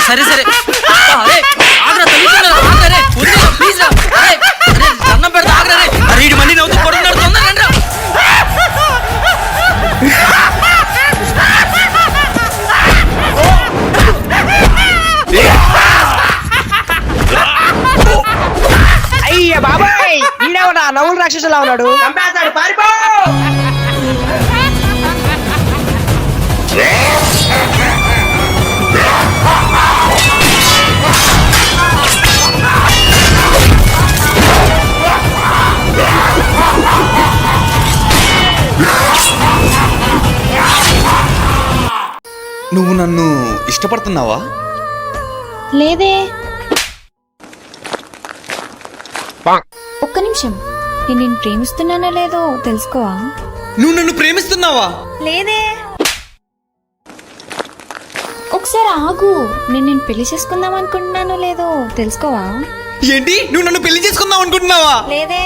సరే సరే ప్లీజ్ దండం పెడతా ఆగ్రా రే మళ్ళీ నవ్వుతూ కొడుకున్నాడు తొందరగా అయ్య బాబాయ్ ఈడేవనా నవ్వులు రాక్షసులా ఉన్నాడు పారిపో. నువ్వు నన్ను ఇష్టపడుతున్నావా? లేదే. ఒక్క నిమిషం, నేను నిన్ను ప్రేమిస్తున్నానో లేదో తెలుసుకోవా? నువ్వు నన్ను ప్రేమిస్తున్నావా? లేదే. ఒకసారి ఆగు, నేను నిన్ను పెళ్లి చేసుకుందాం అనుకుంటున్నానో లేదో తెలుసుకోవా? ఏంటి, నువ్వు నన్ను పెళ్లి చేసుకుందాం అనుకుంటున్నావా? లేదే.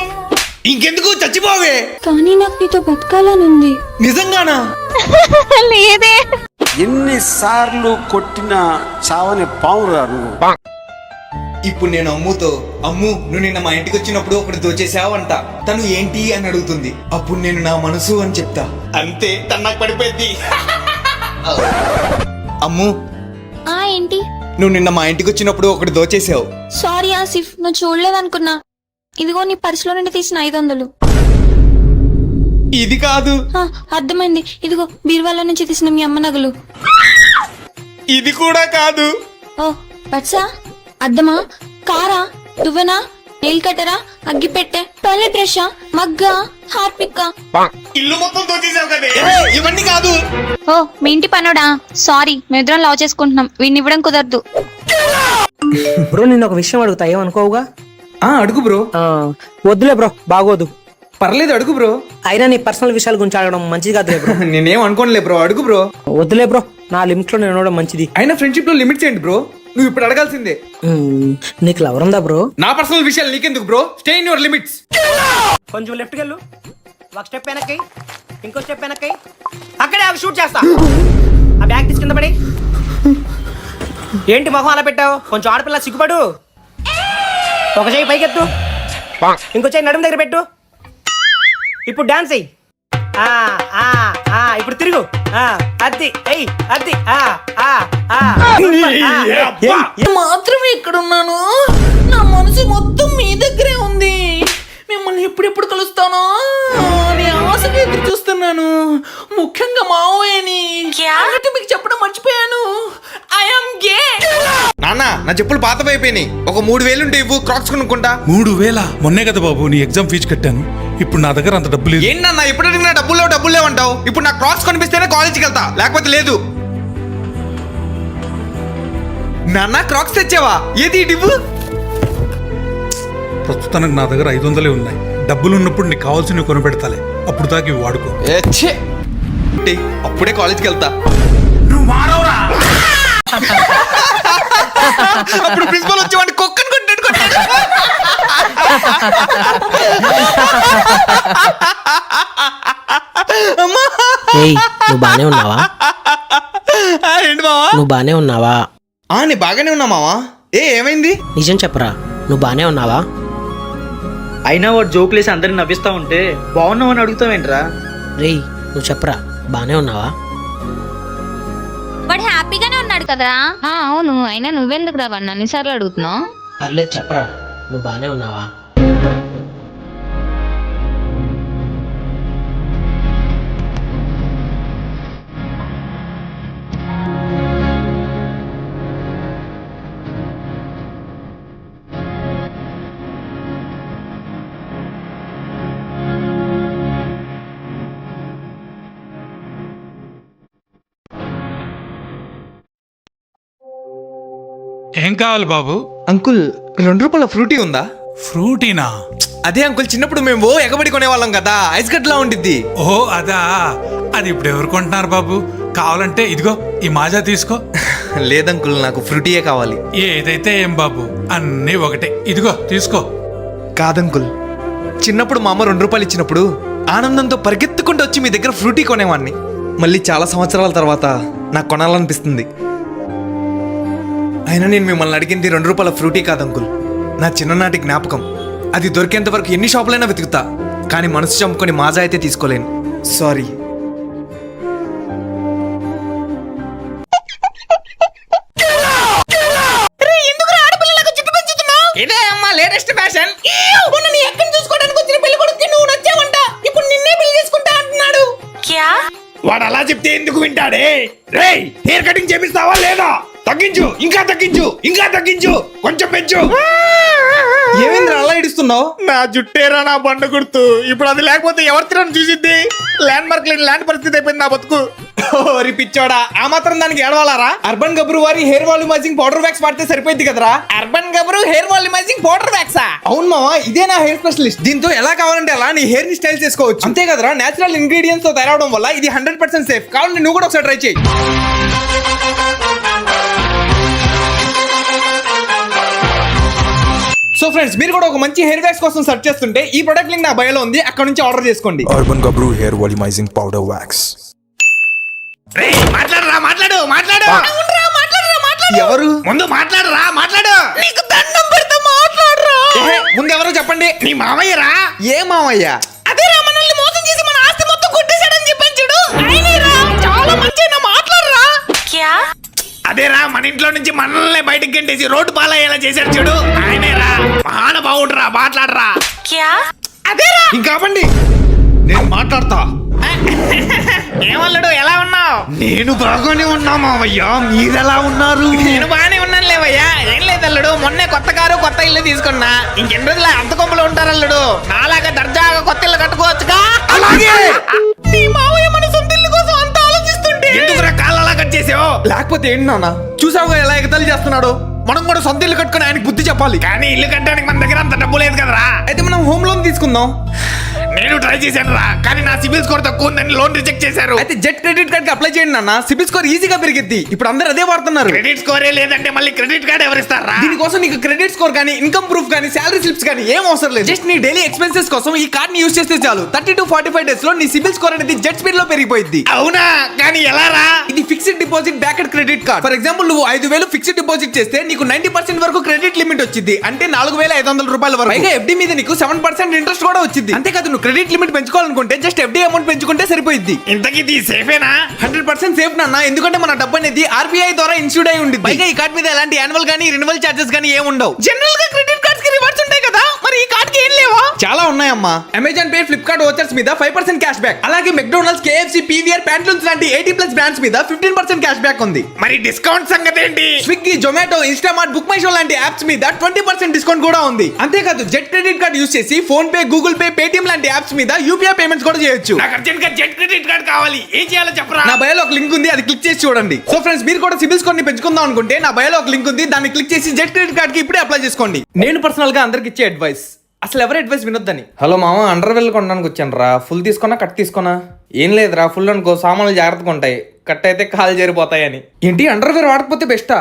ఇంకెందుకు, చచ్చిపోవే. కానీ నాకు నీతో బతకాలనుంది. నిజంగానా? లేదే. ఎన్నిసార్లు కొట్టినా చావని పావురా నువ్వు. ఇప్పుడు నేను అమ్ముతో, అమ్ము నువ్వు నిన్న మా ఇంటికి వచ్చినప్పుడు ఒకటి దోచేసావంట. తను ఏంటి అని అడుగుతుంది. అప్పుడు నేను నా మనసు అని చెప్తా. అంతే, తను నాకు పడిపోయింది. అమ్ము, ఏంటి? నువ్వు నిన్న మా ఇంటికి వచ్చినప్పుడు ఒకటి దోచేసావు. సారీ ఆసిఫ్, నువ్వు చూడలేదనుకున్నా. ఇదిగో నీ పర్సులో నుండి తీసిన 500. ఇది కాదు. అర్థమైంది. ఇదిగో బీరువాల నుంచి తీసిన మీ అమ్మ నగలు. ఇది కూడా కాదు. ఓ పర్సా, అద్దమా, కారా, దువ్వెనా, నెయిల్ కట్టరా, అగ్గిపెట్టె, టాయిలెట్ బ్రషా, మగ్గా, హార్పిక్కా, ఇల్లు మొత్తం దోచేసావు కదా. ఇవన్నీ కాదు. ఓ మీ ఇంటి పనుడా? సారీ, మేమిద్దరం లవ్ చేసుకుంటున్నాం, వీడిని ఇవ్వడం కుదరదు. బ్రో నిన్న ఒక విషయం అడుగుతా, ఏమనుకోవుగా? అడుగు బ్రో. వద్దులే బ్రో, బాగోదు. పర్లేదు, అడుగు బ్రో. అయినా నీ పర్సనల్ విషయాల గురించి అడగడం మంచిది కాదులే బ్రో. నేనేం అనుకోనులే బ్రో, అడుగు బ్రో. వద్దులే బ్రో, నా లిమిట్ లో నేను ఉండడం మంచిది. అయినా ఫ్రెండ్షిప్ లో లిమిట్స్ ఏంటి బ్రో? నువ్వు ఇప్పుడు అడగాల్సిందే. నీకు లవర్ ఉందా బ్రో? నా పర్సనల్ విషయాలు నీకెందుకు bro? Stay in your limits. కొంచెం లెఫ్ట్కి వెళ్ళు, ఒక స్టెప్ వెనక్కి, ఇంకో స్టెప్ వెనక్కి, అక్కడే షూట్ చేస్తా. ఆ బ్యాగ్ తీసుకుందా పడి. ఏంటి మొహం అలా పెట్టావు? కొంచెం ఆడపిల్ల సిగ్గుపడు. ఒక చేయి పైకెత్తు, ఇంకో చేయి నడుము దగ్గర పెట్టు. ఇప్పుడు డాన్స్ అయ్యి. ఇప్పుడు తిరుగు. అద్ది అయ్యి, అద్ది. మాత్రమే ఇక్కడ ఉన్నాను. నా మనసు మొత్తం మీ దగ్గరే ఉంది. మిమ్మల్ని ఎప్పుడెప్పుడు కలుస్తానో అని ఆశగా ఎదురు చూస్తున్నాను. ముఖ్యంగా మావయ్యని మీకు చెప్పడం మర్చిపోయాను. I'm gay. నాన్న, నా చెప్పులు పాతమైపోయినాయి. ఒక 3000 ఉంటే ఇవ్వు, క్రాక్స్ కొనుక్కుంటా. 3000? మొన్నే కదా బాబు నీ ఎగ్జామ్ ఫీజు కట్టాను. ఇప్పుడు నా దగ్గర అంత డబ్బు లేదు. ఏంటన్నా ఎప్పుడు అడిగినా డబ్బులు లేవంటావు? ఇప్పుడు నాకు క్రాక్స్ కొనిపిస్తేనే కాలేజీకి వెళ్తా, లేకపోతే లేదు. నాన్న, క్రాక్స్ తెచ్చావా? ఏది ఇవ్వు. ప్రస్తుతానికి నా దగ్గర 500 ఉన్నాయి. డబ్బులు ఉన్నప్పుడు నీకు కావాల్సినవి కొనిపెడతాలే, అప్పుడు దాకా ఇవి వాడుకో. అప్పుడే కాలేజీకి వెళ్తా. అప్పుడు ప్రిన్సిపల్ వచ్చి వాడిని కుక్కని కొట్టాడు. నువ్వు బానే ఉన్నావా? ఏంటి మావా? నువ్వు బానే ఉన్నావా? నేను బాగానే ఉన్నా మావా. ఏమైంది? నిజం చెప్పరా, నువ్వు బానే ఉన్నావా? అయినా వాడు జోకులేసి అందరిని నవ్విస్తా ఉంటే బాగున్నావు అని అడుగుతావేంట్రా? రేయ్ నువ్వు చెప్పరా, బానే ఉన్నావా? వాడు హ్యాపీగానే ఉన్నాడు కదరా. అవును, అయినా నువ్వెందుకు రా వాడిని అన్నిసార్లు అడుగుతున్నావు? పర్లేదు చెప్పరా, నువ్వు బానే ఉన్నావా? ఏం కావాలి బాబు? అంకుల్, 2 రూపాయల ఫ్రూటీ ఉందా? ఫ్రూటీనా? అదే అంకుల్, చిన్నప్పుడు మేము ఎగబడి కొనేవాళ్ళం కదా, ఐస్ గడ్లా ఉండిద్ది. ఓ అదా, అది ఇప్పుడు ఎవరు కొంటున్నారు బాబు? కావాలంటే ఇదిగో ఈ మాజా తీసుకో. లేదంకుల్, నాకు ఫ్రూటీయే కావాలి. ఏదైతే ఏం బాబు, అన్నీ ఒకటే. ఇదిగో తీసుకో. కాదంకుల్, చిన్నప్పుడు మా అమ్మ 2 రూపాయలు ఇచ్చినప్పుడు ఆనందంతో పరిగెత్తుకుంటూ వచ్చి మీ దగ్గర ఫ్రూటీ కొనేవాడిని. మళ్ళీ చాలా సంవత్సరాల తర్వాత నాకు కొనాలనిపిస్తుంది. అయినా నేను మిమ్మల్ని అడిగింది 2 రూపాయల ఫ్రూటీ కాదు అంకుల్, నా చిన్ననాటి జ్ఞాపకం. అది దొరికేంత వరకు ఎన్ని షాపులైనా వెతుకుతా, కానీ మనసు చంపుకొని మాజా అయితే తీసుకోలేను. సారీ. ఇదే అమ్మా లేటెస్ట్ ఫ్యాషన్. మొన్న నీ అక్కని చూసుకోవడానికి వచ్చిన పెళ్లి కొడుకు నువ్వు నచ్చావంట, ఇప్పుడు నిన్నే పెళ్లి చేసుకుంటా అంటున్నాడు. వాడు అలా చెప్తే ఎందుకు వింటాడే? రేయ్, హెయిర్ కటింగ్ చేపిస్తావా లేదా? తగ్గించు, ఇంకా తగ్గించు, ఇంకా తగ్గించు, కొంచెం పెంచు. ఏమైంది అలా ఇడుస్తున్నావు? నా జుట్టేరా నా బండ గుర్తు. ఇప్పుడు అది లేకపోతే ఎవరి తిరని చూసిద్ది? ల్యాండ్ మార్క్ లేని ల్యాండ్ పరిస్థితి అయిపోయింది నా బతుకు. ఓరి పిచ్చోడా, ఆ మాత్రం దానికి ఏడవాలారా? అర్బన్ గబ్రు వారి హెయిర్ వాల్యూమైజింగ్ పౌడర్ వ్యాక్స్ వాడితే సరిపోయింది కదరా. Urban Gabru hair volumizing powder వ్యాక్సా? అవును మావా, ఇదే నా హెయిర్ స్పెషలిస్ట్. దీంతో ఎలా కావాలంటే అలా నీ హెయిర్ ని స్టైల్ చేసుకోవచ్చు. అంతే కదరా, నేచురల్ ఇంగ్రీడియంట్స్ తో తయారవడం వల్ల ఇది 100% సేఫ్. కావాలంటే నువ్వు కూడా ఒకసారి ట్రై చేయి. సో ఫ్రెండ్స్, మీరు కూడా ఒక మంచి హెయిర్ వ్యాక్స్ కోసం సెర్చ్ చేస్తుంటే ఈ ప్రొడక్ట్ లింక్ నా బయోలో ఉంది, అక్కడ నుంచి ఆర్డర్ చేసుకోండి. Urban Gabru Hair Volumizing Powder Wax. మాట్లాడరా, మాట్లాడు, మాట్లాడు. ఎవరు? ముందు మాట్లాడరా, మాట్లాడు. నీకు దండం పెడతా మాట్లాడరా. ముందు ఎవరో చెప్పండి. నీ మామయ్యరా? ఏ మామయ్య? అదే రా, మనల్ని మోసం చేసి మన ఆస్తి మొత్తం కొట్టేశాడని చెప్పాను చూడు, ఆయనేరా. చాలా మంచిగా మాట్లాడరా. అదేరా, మన ఇంట్లో నుంచి మనల్ని బయటకు గంటేసి రోడ్డు పాలయ్యేలా చేశాడు చూడు, ఆయనేరా. మహానుభావుడురా, మాట్లాడరా. అదేరా. ఇంకా ఆపండి, నేను మాట్లాడతా. ఏమల్లుడు, ఎలా ఉన్నావు? నేను బాగానే ఉన్నా మావయ్య, మీరెలా ఉన్నారు? నేను బాగానే ఉన్నాను లేవయ్యా. ఏం లేదు అల్లుడు, మొన్నే కొత్త కారు కొత్త ఇల్లు తీసుకున్నా. ఇంకెన్ని రోజులు అంత కొమ్మలు ఉంటారు అల్లుడు. నాలాగా దర్జాగా కొత్త ఇల్లు కట్టుకోవచ్చుగా. అలాగే. నీ మావయ్య మన సొంత ఇల్లు కోసం అంత ఆలోచిస్తుంటే ఎందుకురా కాళ్ళలా కట్ చేసావు? లేకపోతే ఏంటి నాన్న, చూసావుగా ఎలా ఎగతాళి చేస్తున్నాడు. మనం కూడా సొంత ఇల్లు కట్టుకుని ఆయనకి బుద్ధి చెప్పాలి. కానీ ఇల్లు కట్టడానికి మన దగ్గర అంత డబ్బు లేదు కదరా. అయితే మనం హోమ్ లోన్ తీసుకుందాం. నేను ట్రై చేశాను రా, కానీ నా సిబిల్ స్కోర్ తక్కువ ఉందని లోన్ రిజెక్ట్ చేశారు. అయితే జెట్ క్రెడిట్ కార్డ్ కి అప్లై చేయండి నాన్న, సిబిల్ స్కోర్ ఈజీగా పెరిగిద్ది. ఇప్పుడు అందరూ అదే వాడుతున్నారు. క్రెడిట్ స్కోరే లేదంటే మళ్ళీ క్రెడిట్ కార్డ్ ఎవరిస్తారా? దీనికోసం నీకు క్రెడిట్ స్కోర్ కానీ, ఇన్కమ్ ప్రూఫ్ కానీ, శాలరీ స్లిప్స్ కానీ ఏం అవసరం లేదు. జస్ట్ నీ డైలీ ఎక్స్పెన్సెస్ కోసం ఈ కార్డ్ ని యూస్ చేస్తే చాలు. 30 to 45 డేస్ లో నీ సిబిల్ స్కోర్ అనేది జెట్ స్పీడ్ లో పెరిగిపోయింది. అవునా? కానీ ఎలా రా? ఇది fixed deposit backed credit card. For example, నువ్వు 5,000 ఫిక్స్డ్ డిపాజిట్ చేస్తే నీకు 90% వరకు క్రెడిట్ లిమిట్ వచ్చింది. అంటే 4,500 రూపాయల వరకు. పైగా ఎఫ్డి మీద నీకు 7% ఇంట్రెస్ట్ కూడా వచ్చింది. అంతేకాదు, నువ్వు క్రెడిట్ లిమిట్ పెంచుకోవాలనుకుంటే జస్ట్ ఎఫ్డి అమౌంట్ పెంచుకుంటే సరిపోయింది. ఇంతకీ సేఫేనా? 100% సేఫ్ నాన్న, ఎందుకంటే మన డబ్బు అనేది ఆర్బీఐ ద్వారా ఇన్సూర్డ్ అయి ఉంది. పైగా ఈ కార్డ్ మీద ఎలాంటి యాన్యువల్ గానీ రెన్యువల్ చార్జెస్ గానీ ఏం ఉండవు. జనరల్ గా క్రెడిట్ కార్డ్స్ కి రివార్డ్స్ ఉంటాయి కదా, మరి ఈ కార్డ్ కి ఏం లేవా? చాలా ఉన్నాయమ్మా. అమెజాన్ పే, ఫ్లిప్కార్ట్ వోచర్స్ మీద 5% క్యాష్ బ్యాక్. అలాగే మెక్డొనాల్డ్స్, కేఎఫ్సి, పీవీఆర్, ప్యాంట్లూన్స్ లాంటి 80+ బ్రాండ్స్ మీద 15% క్యాష్ బ్యాక్ ఉంది. మరి డిస్కౌంట్ సంగతి ఏంటి? Swiggy, Zomato, Instamart, book my show లాంటి యాప్స్ మీద 20% డిస్కౌంట్ కూడా ఉంది. అంతేకాదు, జెట్ క్రెడిట్ కార్డ్ యూస్ చేసి phone pay, Google pay, Paytm లాంటి యాప్స్ మీద యూపీఐ పేమెంట్స్ కూడా చేయొచ్చు. నాకు అర్జెంట్ గా జెట్ క్రెడిట్ కార్డ్ కావాలి, ఏం చేయాలో చెప్పరా? నా బయోలో ఒక లింక్ ఉంది, అది క్లిక్ చేసి చూడండి. సో ఫ్రెండ్స్, మీరు కూడా సిబిల్ స్కోర్ ని పెంచుకుందాం అనుకుంటే నా బయోలో ఒక లింక్ ఉంది, దాన్ని క్లిక్ చేసి జెట్ క్రెడిట్ కార్డ్ కి ఇప్పుడే అప్లై చేసుకోండి. నేను పర్సనల్ గా అందరికి ఇచ్చే అడ్వైస్, అసలు ఎవరి అడ్వైస్ వినొద్దని. హలో మామ, అండర్వేర్ కొనడానికి వచ్చాను రా. ఫుల్ తీసుకున్నా కట్ తీసుకున్నా? ఏం లేదురా, ఫుల్ అనుకో సామాన్లు జాగ్రత్తగా ఉంటాయి, కట్ అయితే కాలు చేరిపోతాయని. ఏంటి, అండర్వేర్ వాడకపోతే బెస్టా?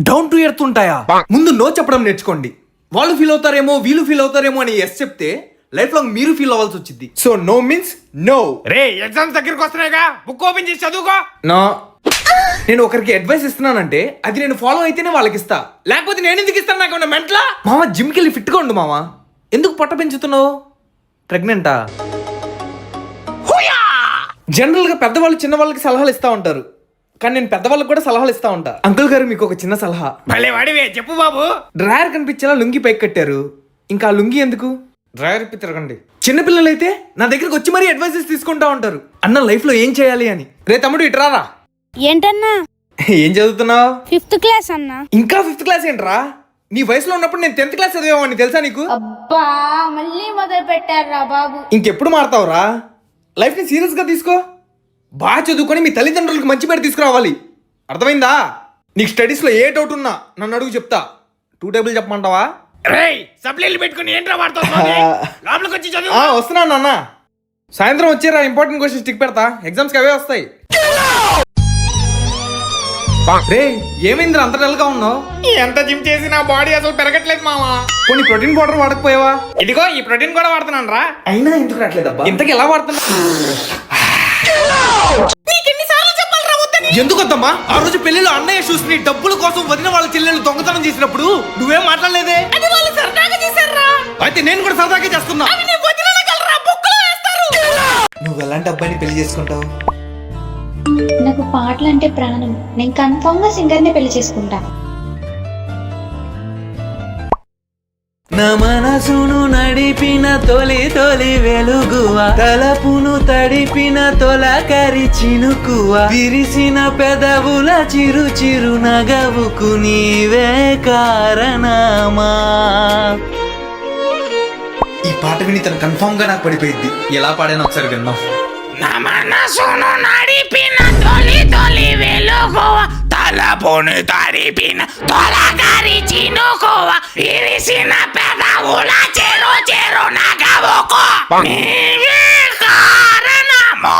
డౌన్ టు ఎర్త్ ఉంటాయా? ముందు నో చెప్పడం నేర్చుకోండి. వాళ్ళు ఫీల్ అవుతారేమో, వీళ్ళు ఫీల్ అవుతారేమో అని ఎస్ చెప్తే లైఫ్ లాంగ్ మీరు ఫీల్ అవ్వాల్సి వచ్చింది. So no means no. రే, ఎగ్జామ్స్ దగ్గరికి వస్తున్నాయిగా, బుక్ ఓపెన్ చేసి చదువుకో. నో, నేను ఒకరికి అడ్వైస్ ఇస్తున్నానంటే అది నేను ఫాలో అయితేనే వాళ్ళకి ఇస్తా, లేకపోతే నేను ఎందుకు ఇస్తాను? నాకు మెంట్లా? మామ, జిమ్కి వెళ్ళి ఫిట్గా ఉండు మామ. ఎందుకు పొట్ట పెంచుతున్నావు? ప్రెగ్నెంటా? జనరల్ గా పెద్దవాళ్ళు చిన్న వాళ్ళకి సలహాలు ఇస్తా ఉంటారు, కానీ నేను పెద్దవాళ్ళకి కూడా సలహాలు ఇస్తా ఉంటా. అంకుల్ గారు, మీకు ఒక చిన్న సలహా. భలే వాడివే, చెప్పు బాబు. డ్రాయర్ కనిపించేలా లుంగి పైకి కట్టారు, ఇంకా లుంగి ఎందుకు? డ్రైవర్ ఇప్పి తిరగండి. చిన్నపిల్లలైతే నా దగ్గరకు వచ్చి మరీ అడ్వైజెస్ తీసుకుంటా ఉంటారు, అన్న లైఫ్ లో ఏం చేయాలి అని. రే తమ్ముడు, ఇట్రారా. ఏంటన్నా? ఏం చదువుతున్నావు? 5th క్లాస్ అన్నా. ఇంకా 5th క్లాస్ ఏంట్రా? నీ వయసులో ఉన్నప్పుడు నేను 10th క్లాస్ చదివామని తెలుసా నీకు? అబ్బా, మళ్ళీ మొదలు పెట్టారా బాబు. ఇంకెప్పుడు మారుతావురా? లైఫ్ ని సీరియస్ గా తీసుకో, బాగా చదువుకొని మీ తల్లిదండ్రులకు మంచి పేరు తీసుకురావాలి, అర్థమైందా? నీకు స్టడీస్ లో ఏ డౌట్ ఉన్నా నన్ను అడుగు, చెప్తా. 2 టేబుల్ చెప్పమంటావా? వస్తున్నా నాన్న, సాయంత్రం వచ్చేరా, ఇంపార్టెంట్ క్వశ్చన్స్ టిక్ పెడతా, ఎగ్జామ్స్ కి అవే వస్తాయి. రే, ఏమైందిరా అంత డల్ గా ఉన్నావు? ఎంత జిమ్ చేసి నా బాడీ అసలు పెరగట్లేదు మామా. కొన్ని ప్రోటీన్ పౌడర్ వాడకపోయావా? ఇదిగో ఈ ప్రోటీన్ కూడా వాడుతున్నాను రా. అయినా ఎందుకు రావట్లేదబ్బా? ఇంతకి ఎలా వాడుతున్నా? నీకెన్నిసార్లు చెప్పాలిరా వద్దని? ఎందుకు వద్దమ్మా? ఆ రోజు పెళ్లిలో అన్నయ్య చూసి డబ్బుల కోసం వదిన వాళ్ళ చెల్లెలు దొంగతనం చేసినప్పుడు నువ్వేం మాట్లాడలేదే. అది వాళ్ళు సరదాగా చేశారా? అయితే నేను కూడా సరదాగా చేస్తున్నా. అవి నీ వదిలేయగలరా? బుక్కలో వేస్తారు. నువ్వు ఎలాంటి అబ్బాయిని పెళ్లి చేసుకుంటావు? నాకు పాటలు అంటే ప్రాణం. నేను కన్ఫామ్ గా సింగర్ ని పెళ్లి చేసుకుంటా. నా మనసును నడిపిన తొలి తొలి వెలుగువ, తలపును తడిపిన తొలకరి చినుకువ, విరిసిన పెదవుల చిరు చిరు నగవుకు నీవే కారణమా. ఈ పాట విని తను కన్ఫామ్ గా నాకు పడిపోయింది. ఎలా పాడానో ఒకసారి విందాం. నా మనసును నడిపిన తొలి తొలి వెలుగువ, తలపును తడిపిన తొలకరి చినుకువ, విరిసిన పెదవుల చెరు చెరు నగవుకు నీవే కారణమా.